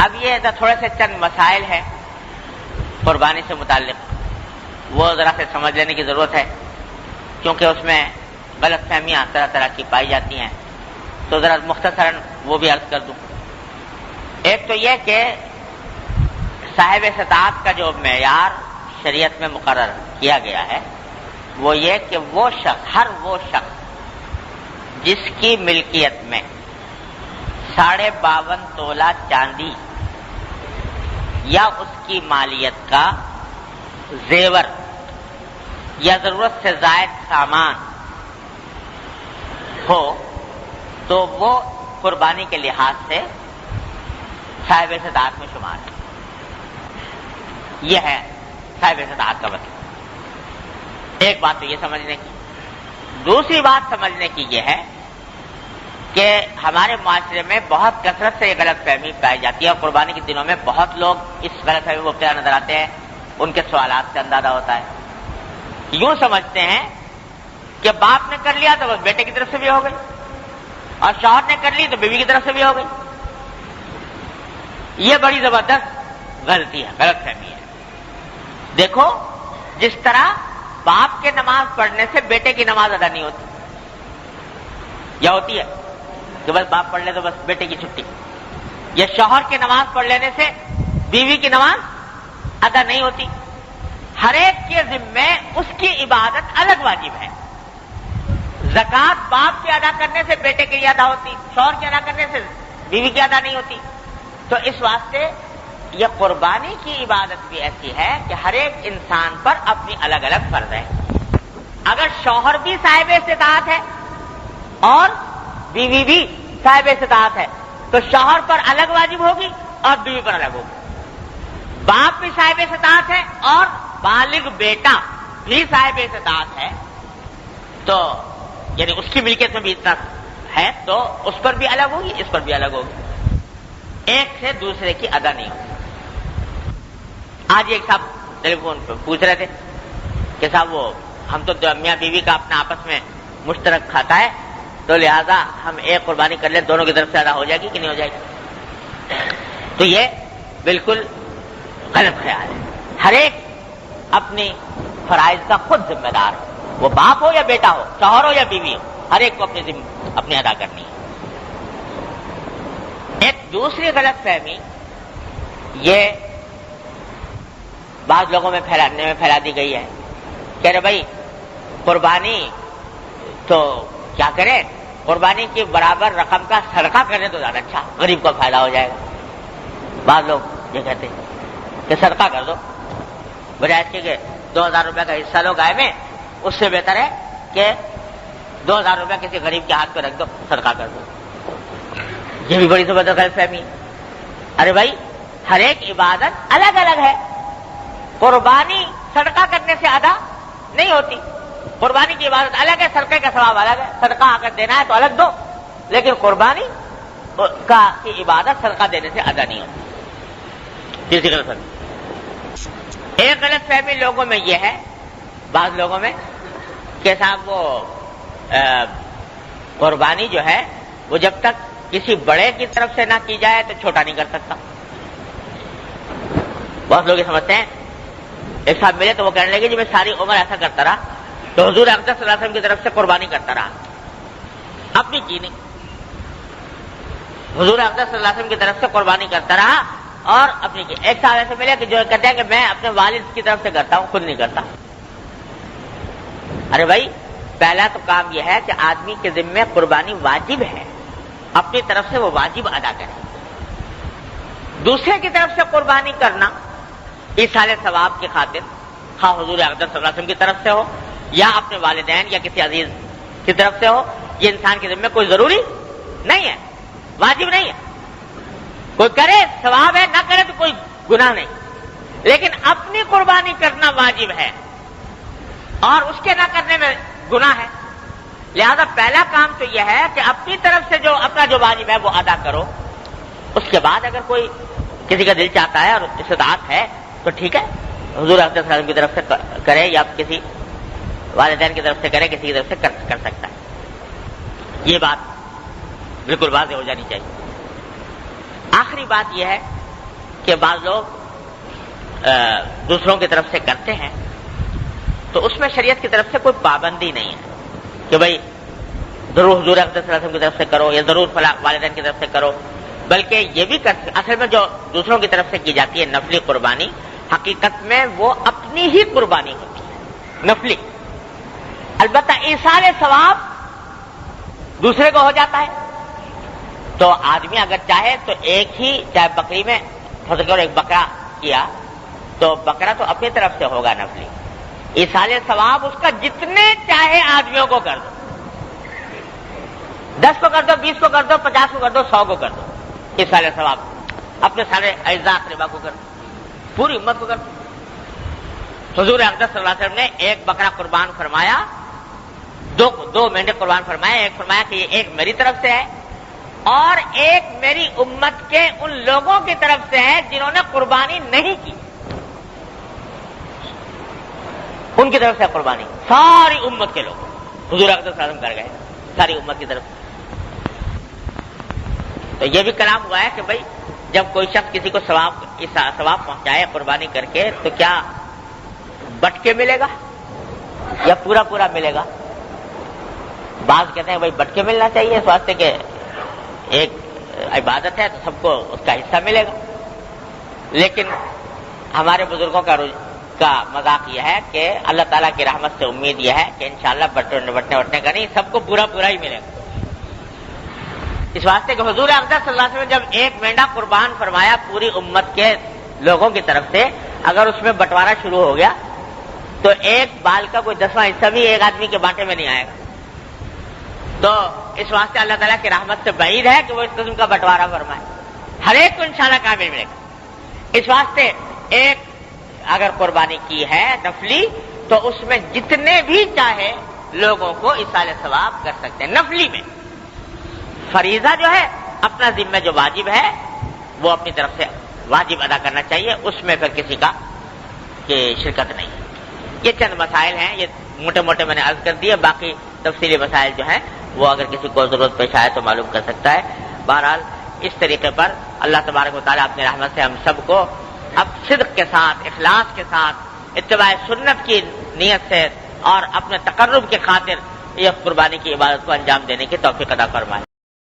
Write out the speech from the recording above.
اب یہ تھوڑے سے چند مسائل ہیں قربانی سے متعلق، وہ ذرا سے سمجھ لینے کی ضرورت ہے، کیونکہ اس میں غلط فہمیاں طرح طرح کی پائی جاتی ہیں، تو ذرا مختصراً وہ بھی عرض کر دوں۔ ایک تو یہ کہ صاحب استطاعت کا جو معیار شریعت میں مقرر کیا گیا ہے وہ یہ کہ وہ شخص، ہر وہ شخص جس کی ملکیت میں 52.5 تولہ چاندی یا اس کی مالیت کا زیور یا ضرورت سے زائد سامان ہو تو وہ قربانی کے لحاظ سے صاحب استطاعت میں شمار ہے۔ یہ ہے صاحب استطاعت کا مطلب۔ ایک بات تو یہ سمجھنے کی، دوسری بات سمجھنے کی یہ ہے کہ ہمارے معاشرے میں بہت کثرت سے یہ غلط فہمی پائی جاتی ہے، اور قربانی کے دنوں میں بہت لوگ اس غلط فہمی میں مبتلا نظر آتے ہیں۔ ان کے سوالات سے اندازہ ہوتا ہے، یوں سمجھتے ہیں کہ باپ نے کر لیا تو بس بیٹے کی طرف سے بھی ہو گئی، اور شوہر نے کر لی تو بیوی کی طرف سے بھی ہو گئی۔ یہ بڑی زبردست غلطی ہے، غلط فہمی ہے۔ دیکھو، جس طرح باپ کے نماز پڑھنے سے بیٹے کی نماز ادا نہیں ہوتی، یا ہوتی ہے کہ بس باپ پڑھ لے تو بس بیٹے کی چھٹی، یا شوہر کی نماز پڑھ لینے سے بیوی کی نماز ادا نہیں ہوتی، ہر ایک کے ذمے اس کی عبادت الگ واجب ہے۔ زکوٰۃ باپ کے ادا کرنے سے بیٹے کی ادا ہوتی، شوہر کے ادا کرنے سے بیوی کی ادا نہیں ہوتی۔ تو اس واسطے یہ قربانی کی عبادت بھی ایسی ہے کہ ہر ایک انسان پر اپنی الگ الگ فرض ہے۔ اگر شوہر بھی صاحب استطاعت ہے اور بیوی بھی صاحب استطاعت ہے تو شوہر پر الگ واجب ہوگی اور بیوی پر الگ ہوگی۔ باپ بھی صاحب استطاعت ہے اور بالغ بیٹا بھی صاحب استطاعت ہے، تو یعنی اس کی ملکیت میں بھی اتنا ہے تو اس پر بھی الگ ہوگی، اس پر بھی الگ ہوگی، ایک سے دوسرے کی ادا نہیں ہوگی۔ آج ایک صاحب ٹیلی فون پہ پوچھ رہے تھے کہ صاحب وہ ہم تو میاں بیوی کا اپنا آپس میں مشترک کھاتا ہے، تو لہذا ہم ایک قربانی کر لیں، دونوں کی طرف سے ادا ہو جائے گی کہ نہیں ہو جائے گی؟ تو یہ بالکل غلط خیال ہے۔ ہر ایک اپنی فرائض کا خود ذمہ دار ہے، وہ باپ ہو یا بیٹا ہو، شوہر ہو یا بیوی ہو، ہر ایک کو اپنی ادا کرنی ہے۔ ایک دوسری غلط فہمی یہ بعض لوگوں میں پھیلا دی گئی ہے کہ ارے بھائی قربانی تو کیا کریں، قربانی کی برابر رقم کا صدقہ کرنے تو زیادہ اچھا، غریب کو فائدہ ہو جائے گا۔ بعض لوگ یہ کہتے ہیں کہ صدقہ کر دو، بجائے اس کے کہ 2000 روپے کا حصہ لو گائے میں، اس سے بہتر ہے کہ 2000 روپے کسی غریب کے ہاتھ پہ رکھ دو، صدقہ کر دو۔ یہ بھی بڑی زبردست غلط فہمی۔ ارے بھائی ہر ایک عبادت الگ الگ ہے، قربانی صدقہ کرنے سے ادا نہیں ہوتی، قربانی کی عبادت الگ ہے، صدقے کا ثواب الگ ہے، صدقہ اگر دینا ہے تو الگ دو، لیکن قربانی کی عبادت صدقہ دینے سے ادا نہیں ہوتی۔ تیسری غلط فہمی، ایک غلط فہمی لوگوں میں یہ ہے، بعض لوگوں میں، کہ صاحب وہ قربانی جو ہے وہ جب تک کسی بڑے کی طرف سے نہ کی جائے تو چھوٹا نہیں کر سکتا۔ بہت لوگ یہ سمجھتے ہیں، ایک صاحب ملے تو وہ کہنے لگے جی میں ساری عمر ایسا کرتا رہا تو حضور اقدس صلی اللہ علیہ وسلم کی طرف سے قربانی کرتا رہا، اپنی کی نہیں، حضور اقدس صلی اللہ علیہ وسلم کی طرف سے قربانی کرتا رہا اور اپنی کی۔ ایک صاحب ایسے ملے کہ جو کہتے ہیں کہ میں اپنے والد کی طرف سے کرتا ہوں، خود نہیں کرتا۔ ارے بھائی پہلا تو کام یہ ہے کہ آدمی کے ذمے قربانی واجب ہے، اپنی طرف سے وہ واجب ادا کرے۔ دوسرے کی طرف سے قربانی کرنا ایصال ثواب کی خاطر، خواہ حضور اقدس صلی اللہ علیہ وسلم کی طرف سے ہو یا اپنے والدین یا کسی عزیز کی طرف سے ہو، یہ انسان کے ذمے کوئی ضروری نہیں ہے، واجب نہیں ہے۔ کوئی کرے ثواب ہے، نہ کرے تو کوئی گناہ نہیں، لیکن اپنی قربانی کرنا واجب ہے اور اس کے نہ کرنے میں گناہ ہے۔ لہذا پہلا کام تو یہ ہے کہ اپنی طرف سے جو اپنا جو واجب ہے وہ ادا کرو، اس کے بعد اگر کوئی کسی کا دل چاہتا ہے اور استطاعت ہے تو ٹھیک ہے، حضور اقدس صلی اللہ علیہ وسلم کی طرف سے کرے یا کسی والدین کی طرف سے کرے، کسی کی طرف سے کر سکتا ہے۔ یہ بات بالکل واضح ہو جانی چاہیے۔ آخری بات یہ ہے کہ بعض لوگ دوسروں کی طرف سے کرتے ہیں، تو اس میں شریعت کی طرف سے کوئی پابندی نہیں ہے کہ بھئی ضرور حضور اقدس صلی اللہ علیہ وسلم کی طرف سے کرو یا ضرور فلاں والدین کی طرف سے کرو، بلکہ یہ بھی اصل میں جو دوسروں کی طرف سے کی جاتی ہے نفلی قربانی، حقیقت میں وہ اپنی ہی قربانی ہوتی ہے نفلی، البتہ ایصال ثواب دوسرے کو ہو جاتا ہے۔ تو آدمی اگر چاہے تو ایک ہی چاہے بکری میں ایک بکرا کیا تو بکرا تو اپنی طرف سے ہوگا نفلی، ایصال ثواب اس کا جتنے چاہے آدمیوں کو کر دو، 10 کو کر دو، 20 کو کر دو، 50 کو کر دو، 100 کو کر دو، ایصال ثواب اپنے سارے اعزاء اقربا کو کر دو، پوری امت کو کر دو۔ حضور اقدس صلی اللہ علیہ وسلم نے ایک بکرا قربان فرمایا، دو مینڈے قربان فرمایا، ایک فرمایا کہ یہ ایک میری طرف سے ہے اور ایک میری امت کے ان لوگوں کی طرف سے ہے جنہوں نے قربانی نہیں کی، ان کی طرف سے قربانی ساری امت کے لوگ حضور اقدس صلی اللہ علیہ وسلم کر گئے، ساری امت کی طرف سے۔ تو یہ بھی کلام ہوا ہے کہ بھائی جب کوئی شخص کسی کو ثواب پہنچائے قربانی کر کے تو کیا بٹ کے ملے گا یا پورا پورا ملے گا؟ بعض کہتے ہیں بھائی بٹ کے ملنا چاہیے اس واسطے کہ ایک عبادت ہے تو سب کو اس کا حصہ ملے گا، لیکن ہمارے بزرگوں کا مذاق یہ ہے کہ اللہ تعالیٰ کی رحمت سے امید یہ ہے کہ انشاءاللہ بٹنے وٹنے کا نہیں، سب کو پورا پورا ہی ملے گا، اس واسطے کہ حضور اقدس صلی اللہ علیہ وسلم جب ایک مینڈا قربان فرمایا پوری امت کے لوگوں کی طرف سے، اگر اس میں بٹوارا شروع ہو گیا تو ایک بال کا کوئی 10واں حصہ بھی ایک آدمی کے بانٹے میں نہیں آئے گا، تو اس واسطے اللہ تعالیٰ کی رحمت سے بعید ہے کہ وہ اس قسم کا بٹوارا فرمائے، ہر ایک کو انشاءاللہ کامل ملے گا۔ اس واسطے ایک اگر قربانی کی ہے نفلی تو اس میں جتنے بھی چاہے لوگوں کو ایصال ثواب کر سکتے ہیں نفلی میں۔ فریضہ جو ہے اپنا ذمہ جو واجب ہے وہ اپنی طرف سے واجب ادا کرنا چاہیے، اس میں پھر کسی کا شرکت نہیں۔ یہ چند مسائل ہیں، یہ موٹے موٹے میں نے عرض کر دیے، باقی تفصیلی مسائل جو ہیں وہ اگر کسی کو ضرورت پیش آئے تو معلوم کر سکتا ہے۔ بہرحال اس طریقے پر اللہ تبارک و تعالیٰ اپنی رحمت سے ہم سب کو اب صدق کے ساتھ، اخلاص کے ساتھ، اتباع سنت کی نیت سے اور اپنے تقرب کی خاطر یہ قربانی کی عبادت کو انجام دینے کی توفیق عطا فرمائے۔